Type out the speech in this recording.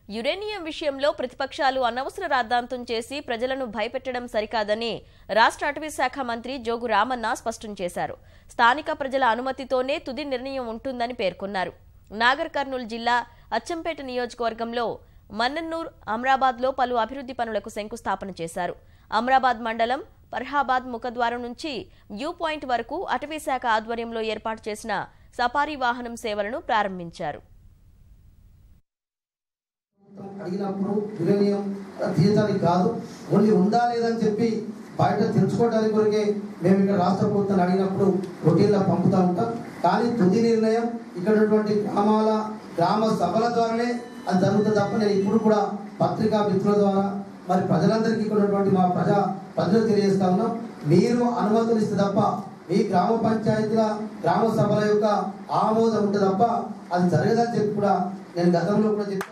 Uranium విషయంలో ప్రతిపక్షాలు అనవసర రాద్ధాంతం చేసి ప్రజలను భయపెట్టడం సరికాదని రాష్ట్ర అటవీ శాఖ మంత్రి జోగు రామన్న స్పష్టం చేశారు. స్థానిక ప్రజల అనుమతితోనే తుది నిర్ణయం ఉంటుందని పేర్కొన్నారు. నాగర్ కర్నూలు జిల్లా అచ్చంపేట నియోజకవర్గంలో మన్నన్నూర్, అమ్రాబాద్లో పలు అభివృద్ధి పనులకు శంకుస్థాపన చేశారు. అమ్రాబాద్ మండలం ఫర్హాబాద్ ముఖద్వారం నుంచి వ్యూ పాయింట్ వరకు అటవీ శాఖ ఆధ్వర్యంలో ఏర్పాటు చేసిన సఫారీ వాహనం సేవలను ప్రారంభించారు. అడిగినప్పుడు యురేనియం తీయటానికి కాదు, ఓన్లీ ఉందా లేదని చెప్పి బయట తెలుసుకోవడానికి కొరకే మేము ఇక్కడ రాష్ట్ర ప్రభుత్వాన్ని అడిగినప్పుడు రొటీన్లో పంపుతూ ఉంటాం. కానీ తుది నిర్ణయం ఇక్కడ ఉన్నటువంటి గ్రామ సభల ద్వారానే అది జరుగుతుంది తప్ప నేను ఇప్పుడు కూడా పత్రికా మిత్రుల ద్వారా మరి ప్రజలందరికీ ఇక్కడ ఉన్నటువంటి మా ప్రజలు తెలియజేస్తా ఉన్నాం. మీరు అనుమతులు ఇస్తే తప్ప మీ గ్రామ పంచాయతీల గ్రామ సభల యొక్క ఆమోదం ఉంటే తప్ప అది జరగదని చెప్పి కూడా నేను గతంలో కూడా చెప్పాను.